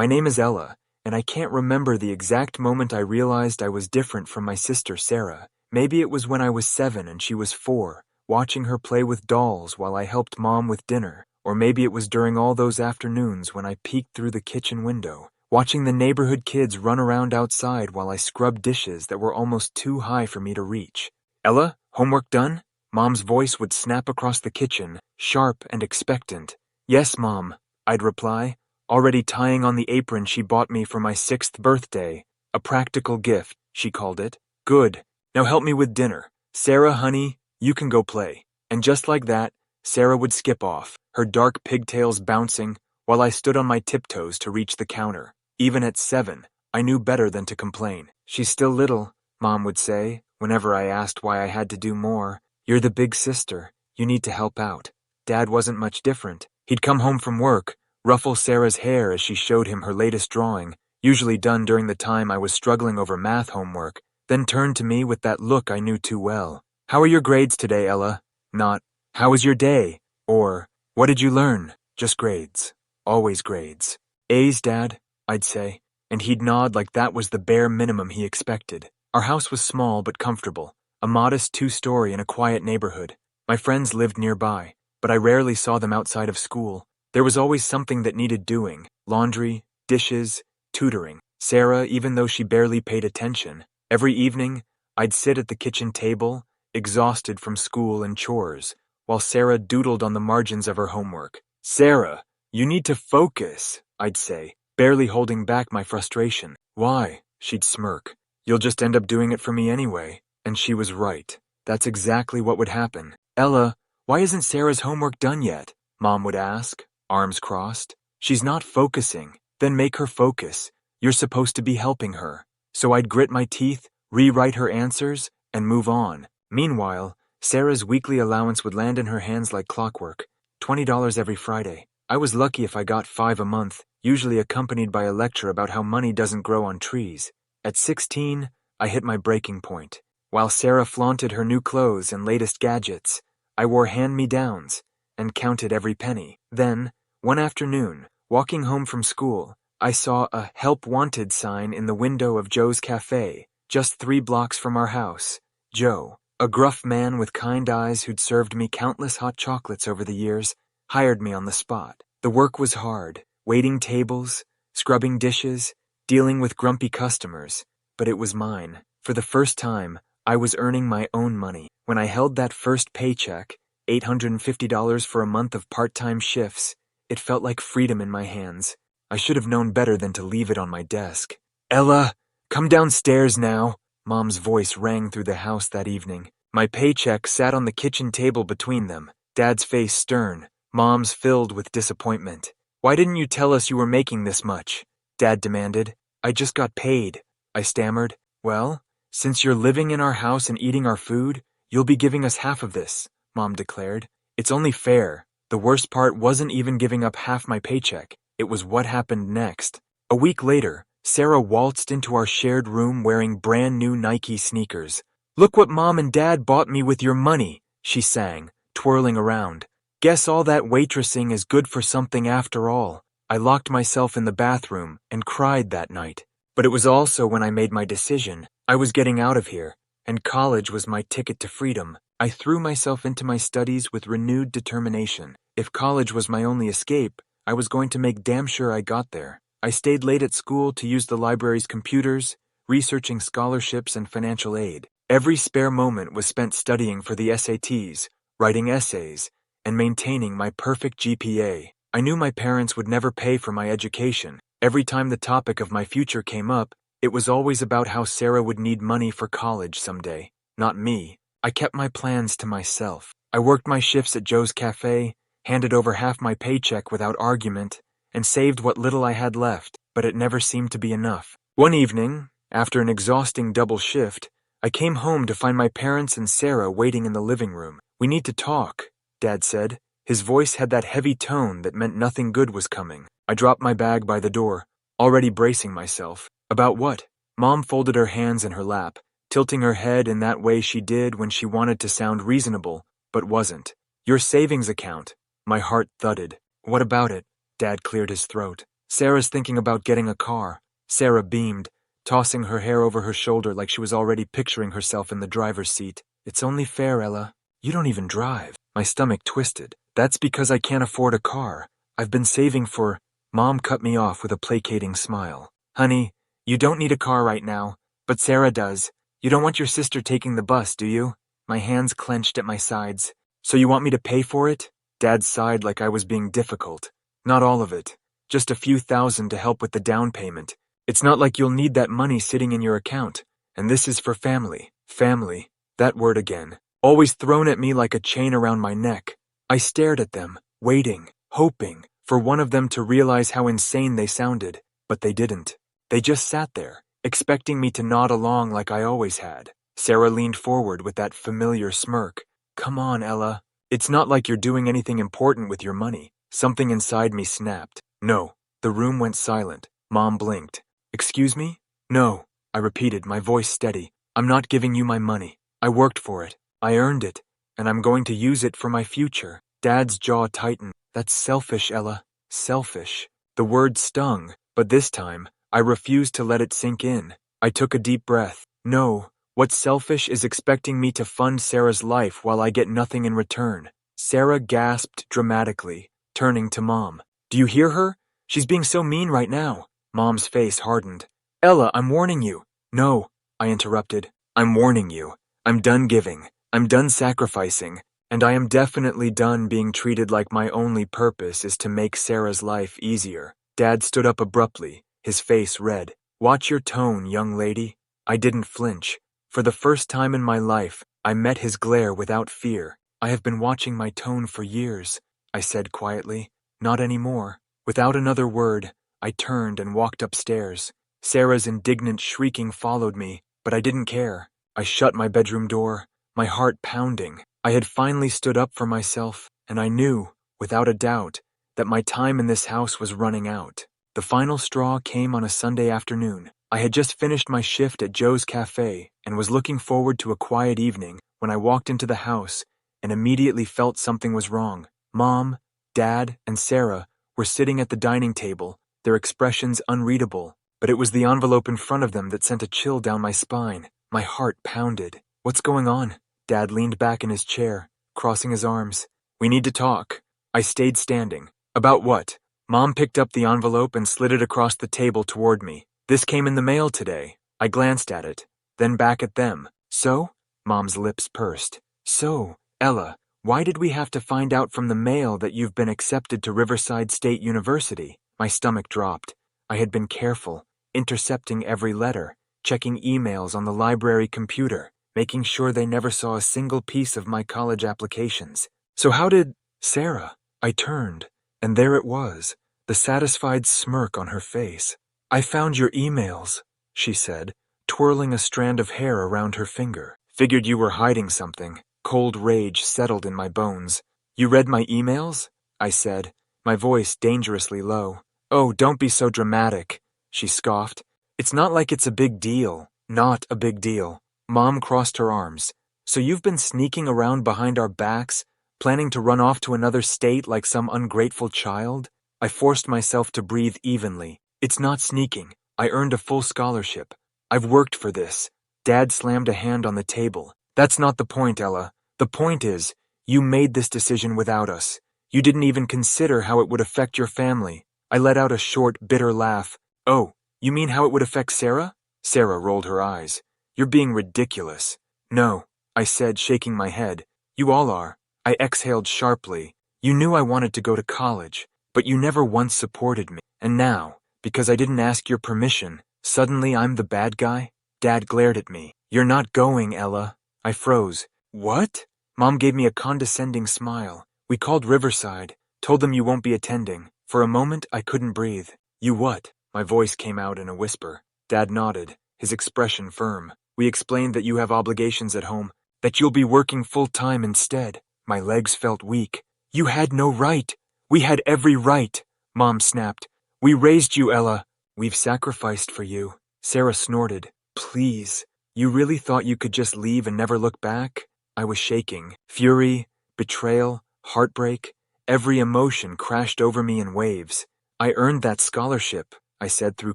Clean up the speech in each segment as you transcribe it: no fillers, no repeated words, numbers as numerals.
My name is Ella, and I can't remember the exact moment I realized I was different from my sister Sarah. Maybe it was when I was 7 and she was 4, watching her play with dolls while I helped Mom with dinner. Or maybe it was during all those afternoons when I peeked through the kitchen window, watching the neighborhood kids run around outside while I scrubbed dishes that were almost too high for me to reach. Ella, homework done? Mom's voice would snap across the kitchen, sharp and expectant. Yes, Mom, I'd reply, already tying on the apron she bought me for my 6th birthday. A practical gift, she called it. Good. Now help me with dinner. Sarah, honey, you can go play. And just like that, Sarah would skip off, her dark pigtails bouncing, while I stood on my tiptoes to reach the counter. Even at 7, I knew better than to complain. She's still little, Mom would say, whenever I asked why I had to do more. You're the big sister. You need to help out. Dad wasn't much different. He'd come home from work, ruffle Sarah's hair as she showed him her latest drawing, usually done during the time I was struggling over math homework, then turn to me with that look I knew too well. How are your grades today, Ella? Not, how was your day? Or, what did you learn? Just grades. Always grades. A's, Dad, I'd say, and he'd nod like that was the bare minimum he expected. Our house was small but comfortable, a modest 2-story in a quiet neighborhood. My friends lived nearby, but I rarely saw them outside of school. There was always something that needed doing: laundry, dishes, tutoring. Sarah, even though she barely paid attention, every evening, I'd sit at the kitchen table, exhausted from school and chores, while Sarah doodled on the margins of her homework. Sarah, you need to focus, I'd say, barely holding back my frustration. Why? She'd smirk. You'll just end up doing it for me anyway. And she was right. That's exactly what would happen. Ella, why isn't Sarah's homework done yet? Mom would ask, arms crossed. She's not focusing. Then make her focus. You're supposed to be helping her. So I'd grit my teeth, rewrite her answers, and move on. Meanwhile, Sarah's weekly allowance would land in her hands like clockwork, $20 every Friday. I was lucky if I got 5 a month, usually accompanied by a lecture about how money doesn't grow on trees. At 16, I hit my breaking point. While Sarah flaunted her new clothes and latest gadgets, I wore hand-me-downs and counted every penny. Then, one afternoon, walking home from school, I saw a "Help Wanted" sign in the window of Joe's Cafe, just 3 blocks from our house. Joe, a gruff man with kind eyes who'd served me countless hot chocolates over the years, hired me on the spot. The work was hard, waiting tables, scrubbing dishes, dealing with grumpy customers, but it was mine. For the first time, I was earning my own money. When I held that first paycheck, $850 for a month of part-time shifts, it felt like freedom in my hands. I should have known better than to leave it on my desk. Ella, come downstairs now. Mom's voice rang through the house that evening. My paycheck sat on the kitchen table between them, Dad's face stern, Mom's filled with disappointment. Why didn't you tell us you were making this much? Dad demanded. I just got paid, I stammered. Well, since you're living in our house and eating our food, you'll be giving us half of this, Mom declared. It's only fair. The worst part wasn't even giving up half my paycheck. It was what happened next. A week later, Sarah waltzed into our shared room wearing brand new Nike sneakers. Look what Mom and Dad bought me with your money, she sang, twirling around. Guess all that waitressing is good for something after all. I locked myself in the bathroom and cried that night. But it was also when I made my decision. I was getting out of here, and college was my ticket to freedom. I threw myself into my studies with renewed determination. If college was my only escape, I was going to make damn sure I got there. I stayed late at school to use the library's computers, researching scholarships and financial aid. Every spare moment was spent studying for the SATs, writing essays, and maintaining my perfect GPA. I knew my parents would never pay for my education. Every time the topic of my future came up, it was always about how Sarah would need money for college someday, not me. I kept my plans to myself. I worked my shifts at Joe's Cafe, handed over half my paycheck without argument, and saved what little I had left, but it never seemed to be enough. One evening, after an exhausting double shift, I came home to find my parents and Sarah waiting in the living room. We need to talk, Dad said. His voice had that heavy tone that meant nothing good was coming. I dropped my bag by the door, already bracing myself. About what? Mom folded her hands in her lap, tilting her head in that way she did when she wanted to sound reasonable, but wasn't. Your savings account. My heart thudded. What about it? Dad cleared his throat. Sarah's thinking about getting a car. Sarah beamed, tossing her hair over her shoulder like she was already picturing herself in the driver's seat. It's only fair, Ella. You don't even drive. My stomach twisted. That's because I can't afford a car. I've been saving for… Mom cut me off with a placating smile. Honey, you don't need a car right now, but Sarah does. You don't want your sister taking the bus, do you? My hands clenched at my sides. So you want me to pay for it? Dad sighed like I was being difficult. Not all of it. Just a few thousand to help with the down payment. It's not like you'll need that money sitting in your account. And this is for family. Family. That word again. Always thrown at me like a chain around my neck. I stared at them, waiting, hoping for one of them to realize how insane they sounded. But they didn't. They just sat there, expecting me to nod along like I always had. Sarah leaned forward with that familiar smirk. Come on, Ella. It's not like you're doing anything important with your money. Something inside me snapped. No. The room went silent. Mom blinked. Excuse me? No, I repeated, my voice steady. I'm not giving you my money. I worked for it. I earned it. And I'm going to use it for my future. Dad's jaw tightened. That's selfish, Ella. Selfish. The word stung, but this time, I refused to let it sink in. I took a deep breath. No, what's selfish is expecting me to fund Sarah's life while I get nothing in return. Sarah gasped dramatically, turning to Mom. Do you hear her? She's being so mean right now. Mom's face hardened. Ella, I'm warning you. No, I interrupted. I'm warning you. I'm done giving. I'm done sacrificing. And I am definitely done being treated like my only purpose is to make Sarah's life easier. Dad stood up abruptly, his face red. Watch your tone, young lady. I didn't flinch. For the first time in my life, I met his glare without fear. I have been watching my tone for years, I said quietly. Not anymore. Without another word, I turned and walked upstairs. Sarah's indignant shrieking followed me, but I didn't care. I shut my bedroom door, my heart pounding. I had finally stood up for myself, and I knew, without a doubt, that my time in this house was running out. The final straw came on a Sunday afternoon. I had just finished my shift at Joe's Cafe and was looking forward to a quiet evening when I walked into the house and immediately felt something was wrong. Mom, Dad, and Sarah were sitting at the dining table, their expressions unreadable, but it was the envelope in front of them that sent a chill down my spine. My heart pounded. What's going on? Dad leaned back in his chair, crossing his arms. We need to talk. I stayed standing. About what? Mom picked up the envelope and slid it across the table toward me. This came in the mail today. I glanced at it, then back at them. So? Mom's lips pursed. So, Ella, why did we have to find out from the mail that you've been accepted to Riverside State University? My stomach dropped. I had been careful, intercepting every letter, checking emails on the library computer, making sure they never saw a single piece of my college applications. So how did… Sarah? I turned, and there it was, the satisfied smirk on her face. I found your emails, she said, twirling a strand of hair around her finger. Figured you were hiding something. Cold rage settled in my bones. You read my emails? I said, my voice dangerously low. Oh, don't be so dramatic, she scoffed. It's not like it's a big deal. Not a big deal. Mom crossed her arms. So you've been sneaking around behind our backs, planning to run off to another state like some ungrateful child? I forced myself to breathe evenly. It's not sneaking. I earned a full scholarship. I've worked for this. Dad slammed a hand on the table. That's not the point, Ella. The point is, you made this decision without us. You didn't even consider how it would affect your family. I let out a short, bitter laugh. Oh, you mean how it would affect Sarah? Sarah rolled her eyes. You're being ridiculous. No, I said, shaking my head. You all are. I exhaled sharply. You knew I wanted to go to college, but you never once supported me. And now, because I didn't ask your permission, suddenly I'm the bad guy? Dad glared at me. You're not going, Ella. I froze. What? Mom gave me a condescending smile. We called Riverside, told them you won't be attending. For a moment, I couldn't breathe. You what? My voice came out in a whisper. Dad nodded, his expression firm. We explained that you have obligations at home, that you'll be working full-time instead. My legs felt weak. You had no right. We had every right, Mom snapped. We raised you, Ella. We've sacrificed for you. Sarah snorted. Please. You really thought you could just leave and never look back? I was shaking. Fury, betrayal, heartbreak. Every emotion crashed over me in waves. I earned that scholarship, I said through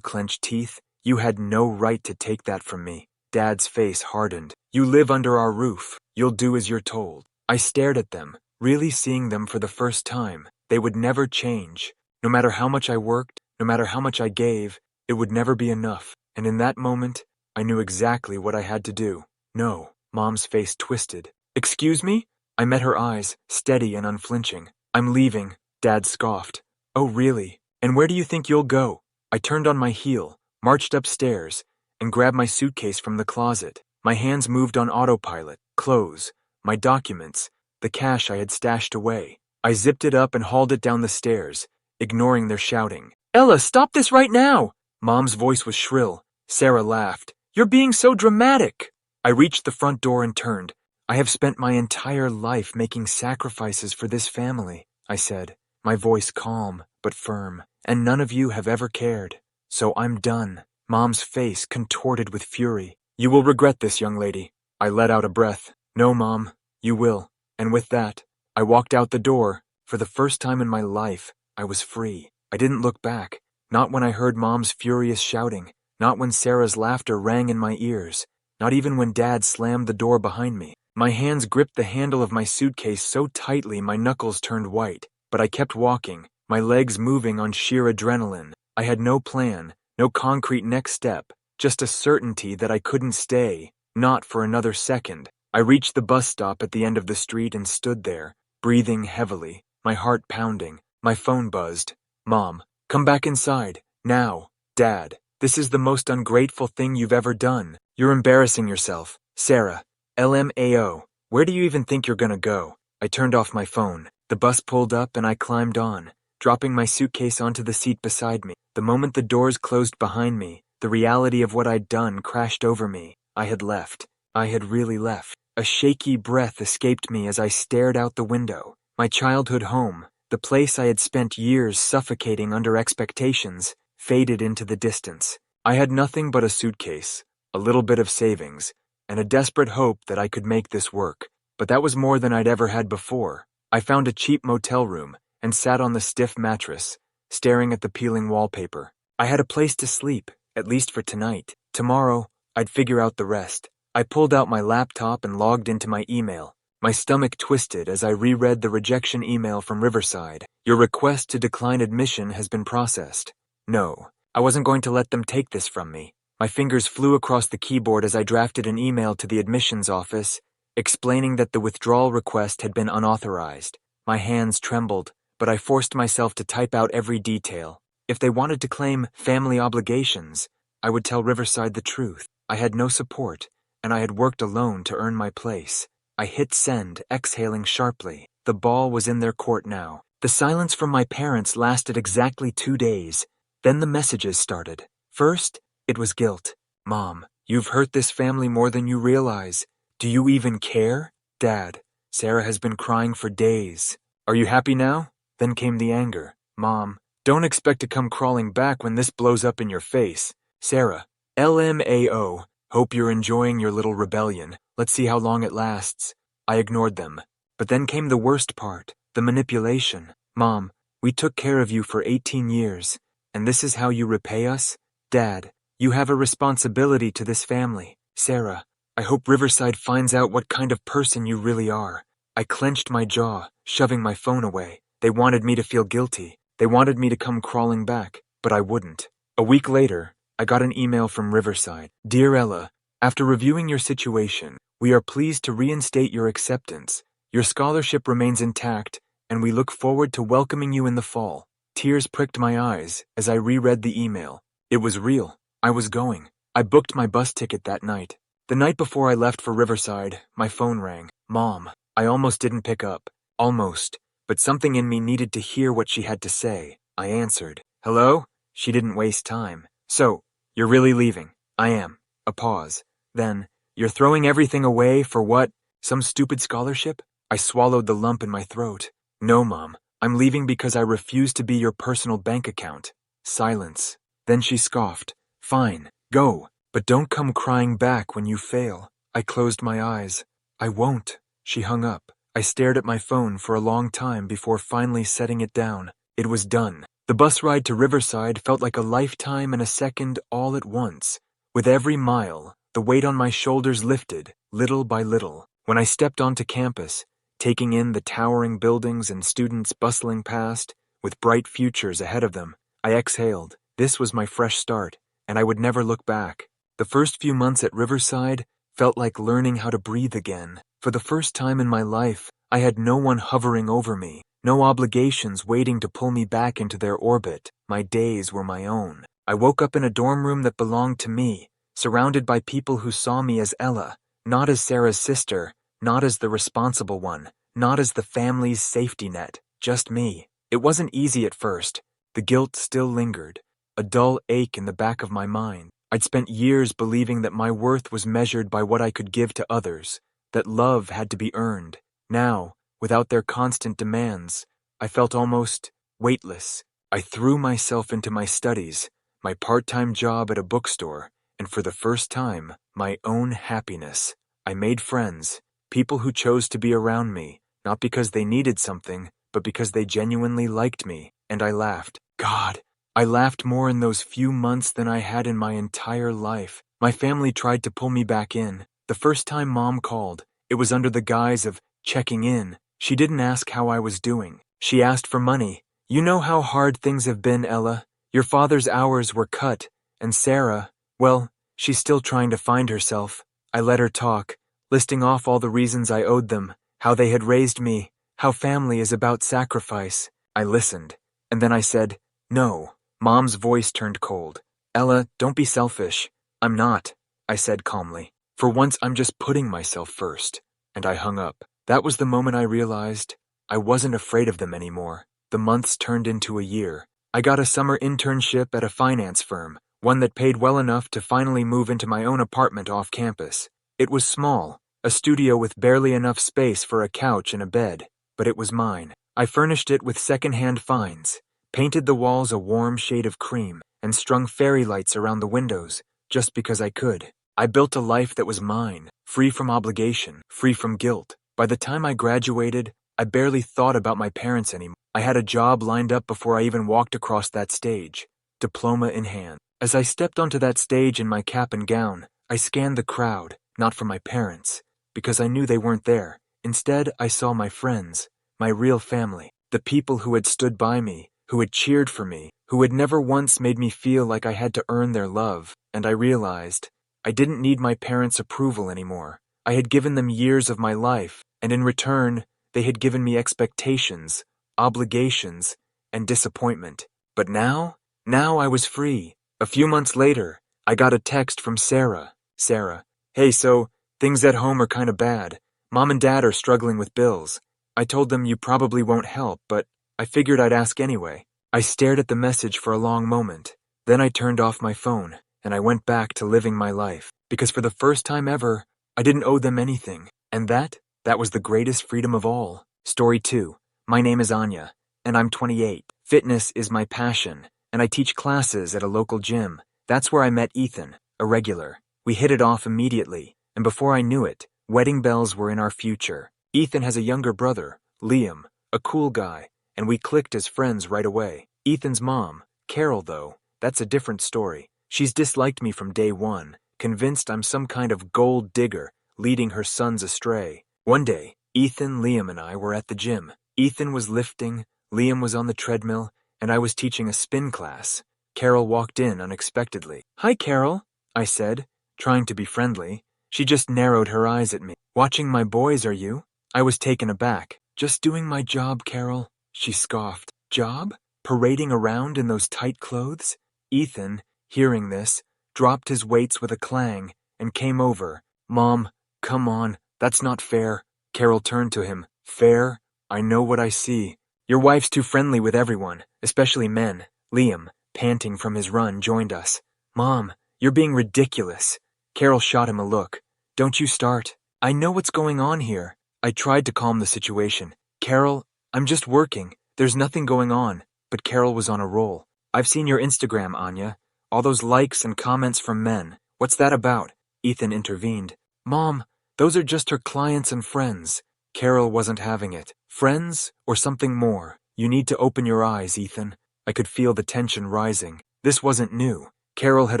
clenched teeth. You had no right to take that from me. Dad's face hardened. You live under our roof. You'll do as you're told. I stared at them, really seeing them for the first time. They would never change. No matter how much I worked, no matter how much I gave, it would never be enough. And in that moment, I knew exactly what I had to do. No. Mom's face twisted. Excuse me? I met her eyes, steady and unflinching. I'm leaving, Dad scoffed. Oh, really? And where do you think you'll go? I turned on my heel, marched upstairs, and grabbed my suitcase from the closet. My hands moved on autopilot, clothes, my documents, the cash I had stashed away. I zipped it up and hauled it down the stairs, ignoring their shouting. Ella, stop this right now! Mom's voice was shrill. Sarah laughed. You're being so dramatic! I reached the front door and turned. I have spent my entire life making sacrifices for this family, I said, my voice calm but firm, and none of you have ever cared. So I'm done. Mom's face contorted with fury. You will regret this, young lady. I let out a breath. No, Mom, you will. And with that, I walked out the door. For the first time in my life, I was free. I didn't look back. Not when I heard Mom's furious shouting. Not when Sarah's laughter rang in my ears. Not even when Dad slammed the door behind me. My hands gripped the handle of my suitcase so tightly my knuckles turned white. But I kept walking, my legs moving on sheer adrenaline. I had no plan, no concrete next step, just a certainty that I couldn't stay, not for another second. I reached the bus stop at the end of the street and stood there, breathing heavily, my heart pounding. My phone buzzed. Mom, come back inside, now. Dad, this is the most ungrateful thing you've ever done. You're embarrassing yourself. Sarah, LMAO, where do you even think you're gonna go? I turned off my phone. The bus pulled up and I climbed on, dropping my suitcase onto the seat beside me. The moment the doors closed behind me, the reality of what I'd done crashed over me. I had left. I had really left. A shaky breath escaped me as I stared out the window. My childhood home, the place I had spent years suffocating under expectations, faded into the distance. I had nothing but a suitcase, a little bit of savings, and a desperate hope that I could make this work. But that was more than I'd ever had before. I found a cheap motel room and sat on the stiff mattress, staring at the peeling wallpaper. I had a place to sleep, at least for tonight. Tomorrow, I'd figure out the rest. I pulled out my laptop and logged into my email. My stomach twisted as I reread the rejection email from Riverside. Your request to decline admission has been processed. No, I wasn't going to let them take this from me. My fingers flew across the keyboard as I drafted an email to the admissions office, explaining that the withdrawal request had been unauthorized. My hands trembled, but I forced myself to type out every detail. If they wanted to claim family obligations, I would tell Riverside the truth. I had no support, and I had worked alone to earn my place. I hit send, exhaling sharply. The ball was in their court now. The silence from my parents lasted exactly 2 days. Then the messages started. First, it was guilt. Mom, you've hurt this family more than you realize. Do you even care? Dad, Sarah has been crying for days. Are you happy now? Then came the anger. Mom, don't expect to come crawling back when this blows up in your face. Sarah, LMAO, hope you're enjoying your little rebellion. Let's see how long it lasts. I ignored them. But then came the worst part, the manipulation. Mom, we took care of you for 18 years, and this is how you repay us? Dad, you have a responsibility to this family. Sarah, I hope Riverside finds out what kind of person you really are. I clenched my jaw, shoving my phone away. They wanted me to feel guilty. They wanted me to come crawling back, but I wouldn't. A week later, I got an email from Riverside. Dear Ella, after reviewing your situation, we are pleased to reinstate your acceptance. Your scholarship remains intact, and we look forward to welcoming you in the fall. Tears pricked my eyes as I reread the email. It was real. I was going. I booked my bus ticket that night. The night before I left for Riverside, my phone rang. Mom, I almost didn't pick up. Almost. But something in me needed to hear what she had to say. I answered. Hello? She didn't waste time. So, you're really leaving? I am. A pause. Then, you're throwing everything away for what? Some stupid scholarship? I swallowed the lump in my throat. No, Mom. I'm leaving because I refuse to be your personal bank account. Silence. Then she scoffed. Fine. Go. But don't come crying back when you fail. I closed my eyes. I won't. She hung up. I stared at my phone for a long time before finally setting it down. It was done. The bus ride to Riverside felt like a lifetime and a second all at once. With every mile, the weight on my shoulders lifted, little by little. When I stepped onto campus, taking in the towering buildings and students bustling past, with bright futures ahead of them, I exhaled. This was my fresh start, and I would never look back. The first few months at Riverside felt like learning how to breathe again. For the first time in my life, I had no one hovering over me, no obligations waiting to pull me back into their orbit. My days were my own. I woke up in a dorm room that belonged to me, surrounded by people who saw me as Ella, not as Sarah's sister, not as the responsible one, not as the family's safety net, just me. It wasn't easy at first. The guilt still lingered, a dull ache in the back of my mind. I'd spent years believing that my worth was measured by what I could give to others, that love had to be earned. Now, without their constant demands, I felt almost weightless. I threw myself into my studies, my part-time job at a bookstore, and for the first time, my own happiness. I made friends, people who chose to be around me, not because they needed something, but because they genuinely liked me, and I laughed. God, I laughed more in those few months than I had in my entire life. My family tried to pull me back in. The first time Mom called, it was under the guise of checking in. She didn't ask how I was doing. She asked for money. You know how hard things have been, Ella. Your father's hours were cut, and Sarah, well, she's still trying to find herself. I let her talk, listing off all the reasons I owed them, how they had raised me, how family is about sacrifice. I listened, and then I said, no. Mom's voice turned cold. Ella, don't be selfish. I'm not, I said calmly. For once, I'm just putting myself first. And I hung up. That was the moment I realized I wasn't afraid of them anymore. The months turned into a year. I got a summer internship at a finance firm, one that paid well enough to finally move into my own apartment off campus. It was small, a studio with barely enough space for a couch and a bed, but it was mine. I furnished it with second-hand finds, painted the walls a warm shade of cream, and strung fairy lights around the windows, just because I could. I built a life that was mine, free from obligation, free from guilt. By the time I graduated, I barely thought about my parents anymore. I had a job lined up before I even walked across that stage, diploma in hand. As I stepped onto that stage in my cap and gown, I scanned the crowd, not for my parents, because I knew they weren't there. Instead, I saw my friends, my real family, the people who had stood by me, who had cheered for me, who had never once made me feel like I had to earn their love. And I realized I didn't need my parents' approval anymore. I had given them years of my life, and in return, they had given me expectations, obligations, and disappointment. But now I was free. A few months later, I got a text from Sarah. Sarah, hey, so things at home are kind of bad. Mom and Dad are struggling with bills. I told them you probably won't help, but I figured I'd ask anyway. I stared at the message for a long moment. Then I turned off my phone, and I went back to living my life. Because for the first time ever, I didn't owe them anything. And that was the greatest freedom of all. Story 2. My name is Anya, and I'm 28. Fitness is my passion, and I teach classes at a local gym. That's where I met Ethan, a regular. We hit it off immediately, and before I knew it, wedding bells were in our future. Ethan has a younger brother, Liam, a cool guy, and we clicked as friends right away. Ethan's mom, Carol, though, that's a different story. She's disliked me from day one, convinced I'm some kind of gold digger, leading her sons astray. One day, Ethan, Liam, and I were at the gym. Ethan was lifting, Liam was on the treadmill, and I was teaching a spin class. Carol walked in unexpectedly. Hi, Carol, I said, trying to be friendly. She just narrowed her eyes at me. Watching my boys, are you? I was taken aback. Just doing my job, Carol, she scoffed. Job? Parading around in those tight clothes? Ethan, hearing this, dropped his weights with a clang and came over. Mom, come on, that's not fair. Carol turned to him. Fair? I know what I see. Your wife's too friendly with everyone, especially men. Liam, panting from his run, joined us. Mom, you're being ridiculous. Carol shot him a look. Don't you start. I know what's going on here. I tried to calm the situation. Carol, I'm just working. There's nothing going on. But Carol was on a roll. I've seen your Instagram, Anya. All those likes and comments from men. What's that about? Ethan intervened. Mom, those are just her clients and friends. Carol wasn't having it. Friends or something more? You need to open your eyes, Ethan. I could feel the tension rising. This wasn't new. Carol had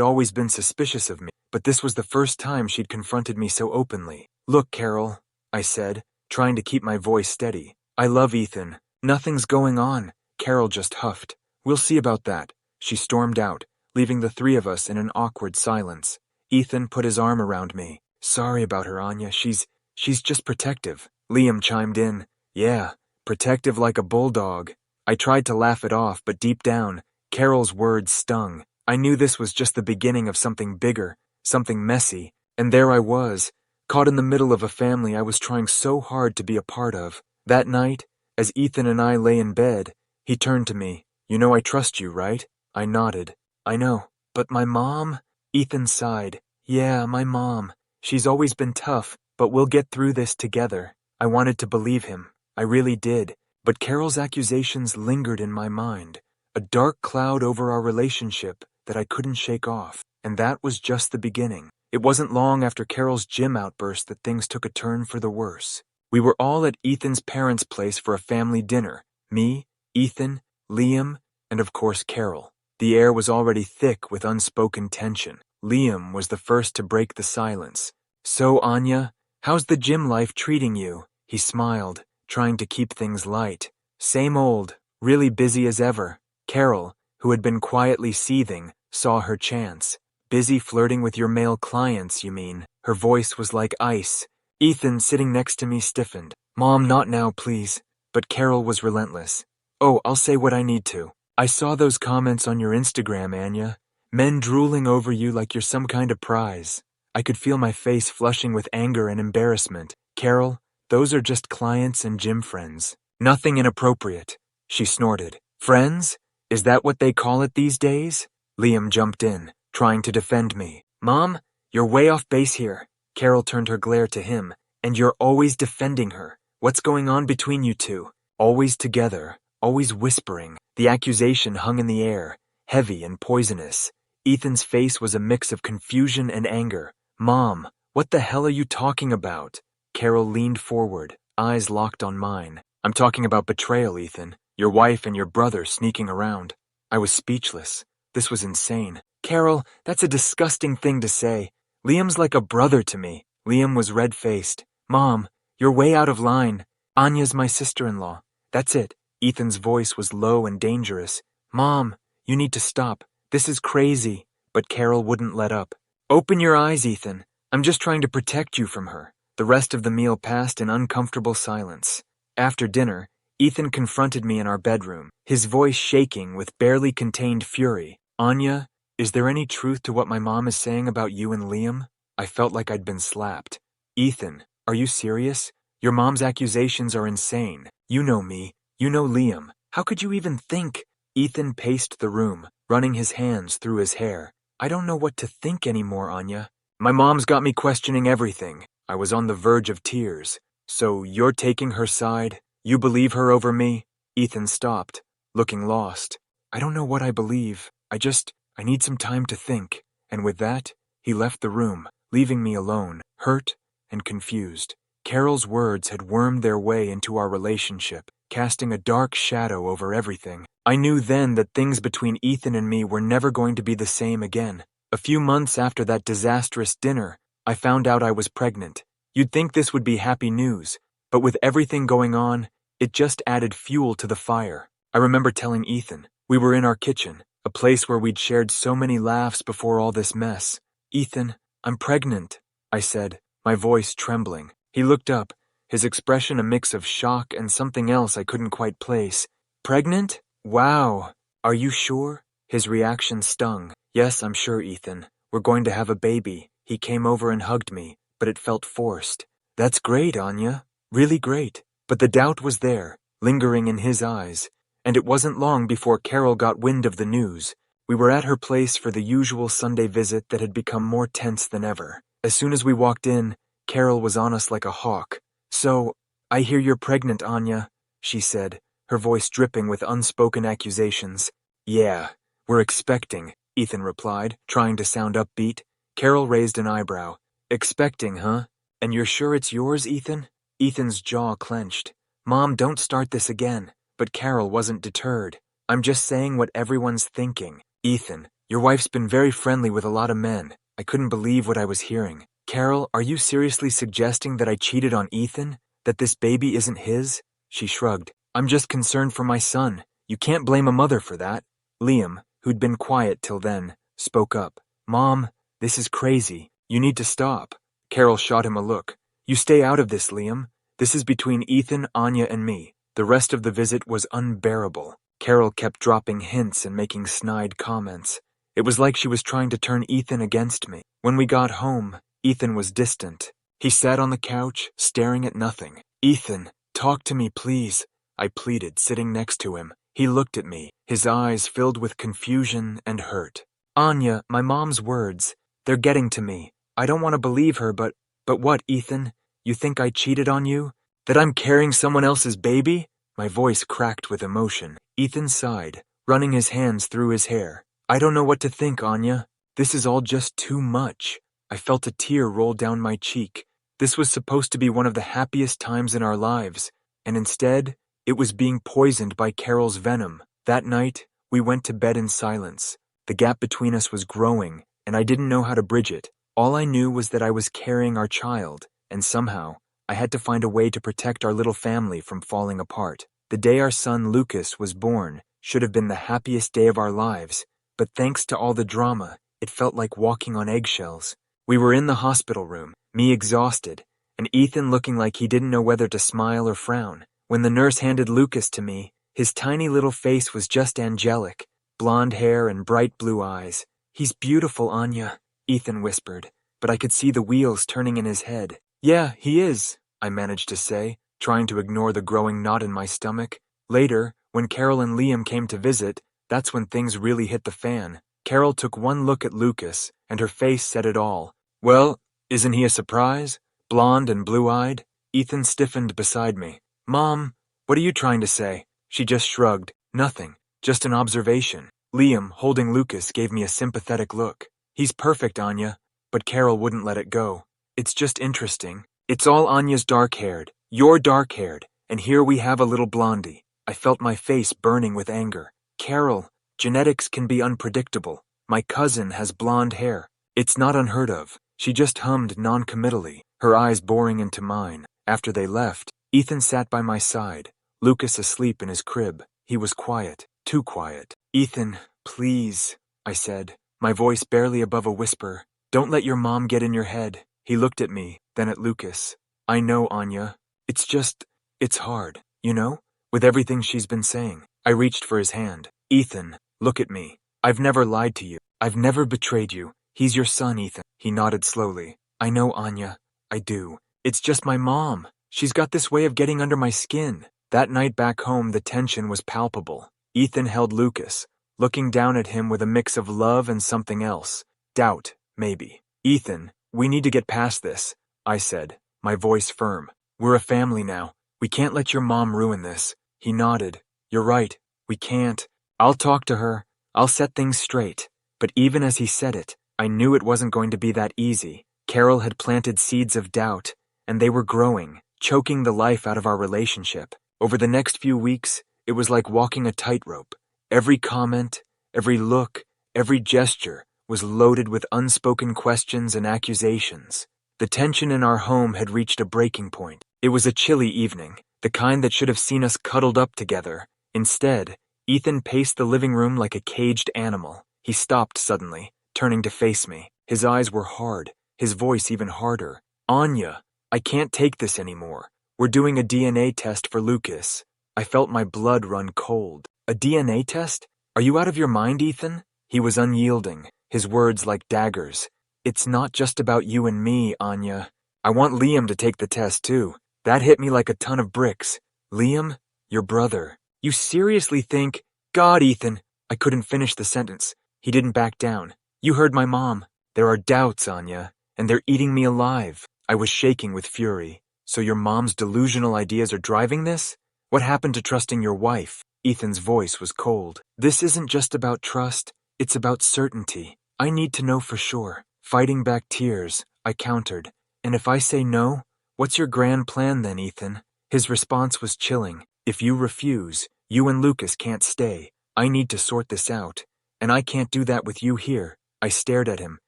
always been suspicious of me, but this was the first time she'd confronted me so openly. "Look, Carol," I said, trying to keep my voice steady. "I love Ethan. Nothing's going on." Carol just huffed. "We'll see about that." She stormed out, leaving the three of us in an awkward silence. Ethan put his arm around me. "Sorry about her, Anya. She's just protective." Liam chimed in. "Yeah, protective like a bulldog." I tried to laugh it off, but deep down, Carol's words stung. I knew this was just the beginning of something bigger, something messy, and there I was, caught in the middle of a family I was trying so hard to be a part of. That night, as Ethan and I lay in bed, he turned to me. "You know I trust you, right?" I nodded. "I know, but my mom?" Ethan sighed. "Yeah, my mom. She's always been tough, but we'll get through this together." I wanted to believe him. I really did. But Carol's accusations lingered in my mind, a dark cloud over our relationship that I couldn't shake off. And that was just the beginning. It wasn't long after Carol's gym outburst that things took a turn for the worse. We were all at Ethan's parents' place for a family dinner. Me, Ethan, Liam, and of course Carol. The air was already thick with unspoken tension. Liam was the first to break the silence. "So, Anya, how's the gym life treating you?" He smiled, trying to keep things light. "Same old, really busy as ever." Carol, who had been quietly seething, saw her chance. "Busy flirting with your male clients, you mean?" Her voice was like ice. Ethan, sitting next to me, stiffened. "Mom, not now, please." But Carol was relentless. "Oh, I'll say what I need to. I saw those comments on your Instagram, Anya. Men drooling over you like you're some kind of prize." I could feel my face flushing with anger and embarrassment. "Carol, those are just clients and gym friends. Nothing inappropriate." She snorted. "Friends? Is that what they call it these days?" Liam jumped in, trying to defend me. "Mom, you're way off base here." Carol turned her glare to him. "And you're always defending her. What's going on between you two?" Always together, always whispering. The accusation hung in the air, heavy and poisonous. Ethan's face was a mix of confusion and anger. "Mom, what the hell are you talking about?" Carol leaned forward, eyes locked on mine. "I'm talking about betrayal, Ethan. Your wife and your brother sneaking around." I was speechless. This was insane. "Carol, that's a disgusting thing to say. Liam's like a brother to me." Liam was red-faced. "Mom, you're way out of line. Anya's my sister-in-law. That's it." Ethan's voice was low and dangerous. "Mom, you need to stop. This is crazy." But Carol wouldn't let up. "Open your eyes, Ethan. I'm just trying to protect you from her." The rest of the meal passed in uncomfortable silence. After dinner, Ethan confronted me in our bedroom, his voice shaking with barely contained fury. "Anya, is there any truth to what my mom is saying about you and Liam?" I felt like I'd been slapped. "Ethan, are you serious? Your mom's accusations are insane. You know me. You know Liam. How could you even think?" Ethan paced the room, running his hands through his hair. "I don't know what to think anymore, Anya. My mom's got me questioning everything." I was on the verge of tears. "So you're taking her side? You believe her over me?" Ethan stopped, looking lost. "I don't know what I believe. I need some time to think." And with that, he left the room, leaving me alone, hurt and confused. Carol's words had wormed their way into our relationship, casting a dark shadow over everything. I knew then that things between Ethan and me were never going to be the same again. A few months after that disastrous dinner, I found out I was pregnant. You'd think this would be happy news, but with everything going on, it just added fuel to the fire. I remember telling Ethan. We were in our kitchen, a place where we'd shared so many laughs before all this mess. "Ethan, I'm pregnant," I said, my voice trembling. He looked up, his expression a mix of shock and something else I couldn't quite place. "Pregnant? Wow. Are you sure?" His reaction stung. "Yes, I'm sure, Ethan. We're going to have a baby." He came over and hugged me, but it felt forced. "That's great, Anya. Really great." But the doubt was there, lingering in his eyes. And it wasn't long before Carol got wind of the news. We were at her place for the usual Sunday visit that had become more tense than ever. As soon as we walked in, Carol was on us like a hawk. "So, I hear you're pregnant, Anya," she said, her voice dripping with unspoken accusations. "Yeah, we're expecting," Ethan replied, trying to sound upbeat. Carol raised an eyebrow. "Expecting, huh? And you're sure it's yours, Ethan?" Ethan's jaw clenched. "Mom, don't start this again." But Carol wasn't deterred. I'm just saying what everyone's thinking. Ethan, your wife's been very friendly with a lot of men. I couldn't believe what I was hearing. Carol, are you seriously suggesting that I cheated on Ethan? That this baby isn't his? She shrugged. I'm just concerned for my son. You can't blame a mother for that. Liam, who'd been quiet till then, spoke up. Mom, this is crazy. You need to stop. Carol shot him a look. You stay out of this, Liam. This is between Ethan, Anya, and me. The rest of the visit was unbearable. Carol kept dropping hints and making snide comments. It was like she was trying to turn Ethan against me. When we got home, Ethan was distant. He sat on the couch, staring at nothing. Ethan, talk to me, please, I pleaded, sitting next to him. He looked at me, his eyes filled with confusion and hurt. Anya, my mom's words, they're getting to me. I don't want to believe her, but what, Ethan? You think I cheated on you? That I'm carrying someone else's baby? My voice cracked with emotion. Ethan sighed, running his hands through his hair. I don't know what to think, Anya. This is all just too much. I felt a tear roll down my cheek. This was supposed to be one of the happiest times in our lives, and instead, it was being poisoned by Carol's venom. That night, we went to bed in silence. The gap between us was growing, and I didn't know how to bridge it. All I knew was that I was carrying our child, and somehow, I had to find a way to protect our little family from falling apart. The day our son Lucas was born should have been the happiest day of our lives, but thanks to all the drama, it felt like walking on eggshells. We were in the hospital room, me exhausted, and Ethan looking like he didn't know whether to smile or frown. When the nurse handed Lucas to me, his tiny little face was just angelic, blonde hair and bright blue eyes. He's beautiful, Anya, Ethan whispered, but I could see the wheels turning in his head. Yeah, he is, I managed to say, trying to ignore the growing knot in my stomach. Later, when Carol and Liam came to visit, that's when things really hit the fan. Carol took one look at Lucas, and her face said it all. Well, isn't he a surprise? Blonde and blue-eyed? Ethan stiffened beside me. Mom, what are you trying to say? She just shrugged. Nothing, just an observation. Liam, holding Lucas, gave me a sympathetic look. He's perfect, Anya, but Carol wouldn't let it go. It's just interesting. It's all Anya's dark-haired. You're dark-haired, and here we have a little blondie. I felt my face burning with anger. Carol, genetics can be unpredictable. My cousin has blonde hair. It's not unheard of. She just hummed non-committally, her eyes boring into mine. After they left, Ethan sat by my side, Lucas asleep in his crib. He was quiet, too quiet. Ethan, please, I said, my voice barely above a whisper. Don't let your mom get in your head. He looked at me, then at Lucas. I know, Anya. It's hard, you know, with everything she's been saying. I reached for his hand. Ethan, look at me. I've never lied to you. I've never betrayed you. He's your son, Ethan. He nodded slowly. I know, Anya. I do. It's just my mom. She's got this way of getting under my skin. That night back home, the tension was palpable. Ethan held Lucas, looking down at him with a mix of love and something else. Doubt, maybe. Ethan, we need to get past this, I said, my voice firm. We're a family now. We can't let your mom ruin this. He nodded. You're right. We can't. I'll talk to her. I'll set things straight. But even as he said it, I knew it wasn't going to be that easy. Carol had planted seeds of doubt, and they were growing, choking the life out of our relationship. Over the next few weeks, it was like walking a tightrope. Every comment, every look, every gesture was loaded with unspoken questions and accusations. The tension in our home had reached a breaking point. It was a chilly evening, the kind that should have seen us cuddled up together. Instead, Ethan paced the living room like a caged animal. He stopped suddenly, turning to face me. His eyes were hard, his voice even harder. Anya, I can't take this anymore. We're doing a DNA test for Lucas. I felt my blood run cold. A DNA test? Are you out of your mind, Ethan? He was unyielding, his words like daggers. It's not just about you and me, Anya. I want Liam to take the test too. That hit me like a ton of bricks. Liam, your brother. You seriously think... God, Ethan. I couldn't finish the sentence. He didn't back down. You heard my mom. There are doubts, Anya, and they're eating me alive. I was shaking with fury. So your mom's delusional ideas are driving this? What happened to trusting your wife? Ethan's voice was cold. This isn't just about trust. It's about certainty. I need to know for sure. Fighting back tears, I countered. And if I say no, what's your grand plan then, Ethan? His response was chilling. If you refuse, you and Lucas can't stay. I need to sort this out, and I can't do that with you here. I stared at him,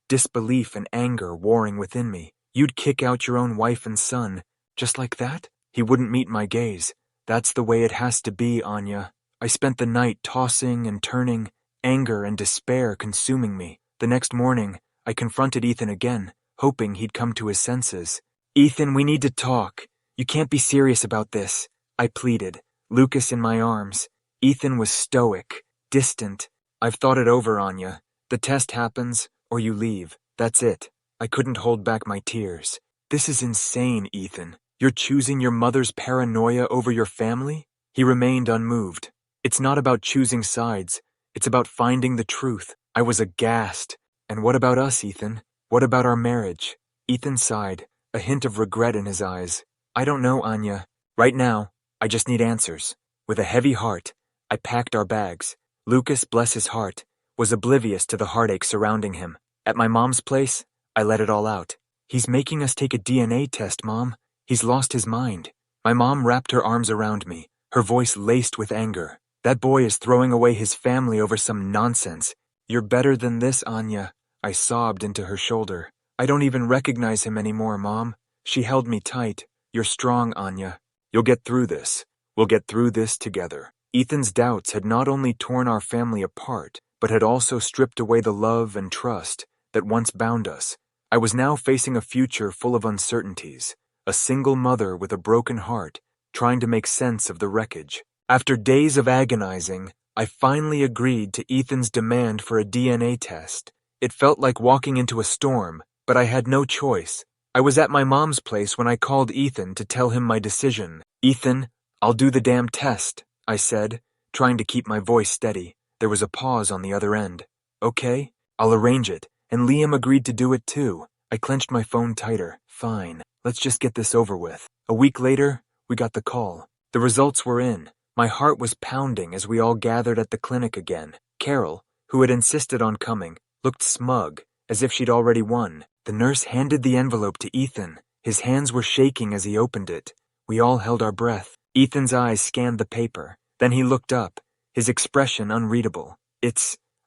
disbelief and anger warring within me. You'd kick out your own wife and son, just like that? He wouldn't meet my gaze. That's the way it has to be, Anya. I spent the night tossing and turning, anger and despair consuming me. The next morning, I confronted Ethan again, hoping he'd come to his senses. Ethan, we need to talk. You can't be serious about this, I pleaded, Lucas in my arms. Ethan was stoic, distant. I've thought it over, Anya. The test happens, or you leave. That's it. I couldn't hold back my tears. This is insane, Ethan. You're choosing your mother's paranoia over your family? He remained unmoved. It's not about choosing sides. It's about finding the truth. I was aghast. And what about us, Ethan? What about our marriage? Ethan sighed, a hint of regret in his eyes. I don't know, Anya. Right now, I just need answers. With a heavy heart, I packed our bags. Lucas, bless his heart, was oblivious to the heartache surrounding him. At my mom's place, I let it all out. He's making us take a DNA test, Mom. He's lost his mind. My mom wrapped her arms around me, her voice laced with anger. That boy is throwing away his family over some nonsense. You're better than this, Anya. I sobbed into her shoulder. I don't even recognize him anymore, Mom. She held me tight. You're strong, Anya. You'll get through this. We'll get through this together. Ethan's doubts had not only torn our family apart, but had also stripped away the love and trust that once bound us. I was now facing a future full of uncertainties, a single mother with a broken heart, trying to make sense of the wreckage. After days of agonizing, I finally agreed to Ethan's demand for a DNA test. It felt like walking into a storm, but I had no choice. I was at my mom's place when I called Ethan to tell him my decision. Ethan, I'll do the damn test, I said, trying to keep my voice steady. There was a pause on the other end. Okay, I'll arrange it, and Liam agreed to do it too. I clenched my phone tighter. Fine, let's just get this over with. A week later, we got the call. The results were in. My heart was pounding as we all gathered at the clinic again. Carol, who had insisted on coming, looked smug, as if she'd already won. The nurse handed the envelope to Ethan. His hands were shaking as he opened it. We all held our breath. Ethan's eyes scanned the paper. Then he looked up, his expression unreadable.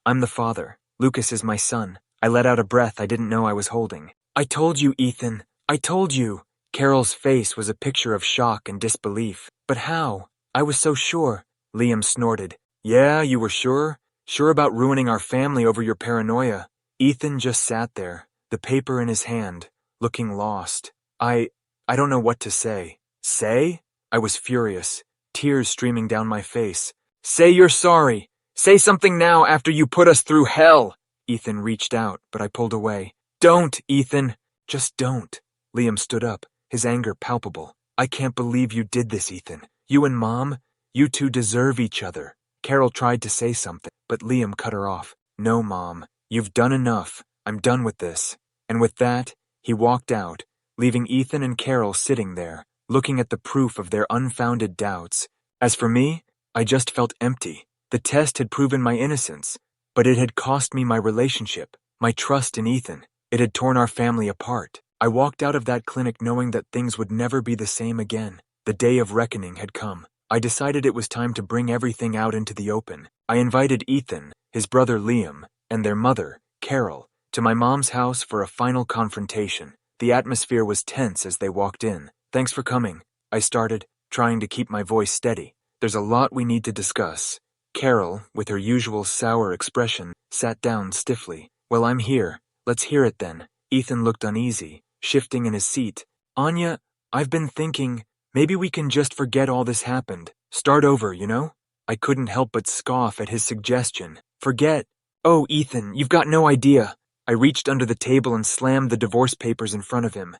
I'm the father. Lucas is my son. I let out a breath I didn't know I was holding. I told you, Ethan. I told you. Carol's face was a picture of shock and disbelief. But how? I was so sure. Liam snorted. Yeah, you were sure? Sure about ruining our family over your paranoia. Ethan just sat there, the paper in his hand, looking lost. I don't know what to say. Say? I was furious, tears streaming down my face. Say you're sorry. Say something now after you put us through hell. Ethan reached out, but I pulled away. Don't, Ethan. Just don't. Liam stood up, his anger palpable. I can't believe you did this, Ethan. You and Mom, you two deserve each other. Carol tried to say something, but Liam cut her off. No, Mom. You've done enough. I'm done with this. And with that, he walked out, leaving Ethan and Carol sitting there, looking at the proof of their unfounded doubts. As for me, I just felt empty. The test had proven my innocence, but it had cost me my relationship, my trust in Ethan. It had torn our family apart. I walked out of that clinic knowing that things would never be the same again. The day of reckoning had come. I decided it was time to bring everything out into the open. I invited Ethan, his brother Liam, and their mother, Carol, to my mom's house for a final confrontation. The atmosphere was tense as they walked in. Thanks for coming, I started, trying to keep my voice steady. There's a lot we need to discuss. Carol, with her usual sour expression, sat down stiffly. Well, I'm here. Let's hear it then. Ethan looked uneasy, shifting in his seat. Anya, I've been thinking, maybe we can just forget all this happened. Start over, you know? I couldn't help but scoff at his suggestion. Forget. Oh, Ethan, you've got no idea. I reached under the table and slammed the divorce papers in front of him.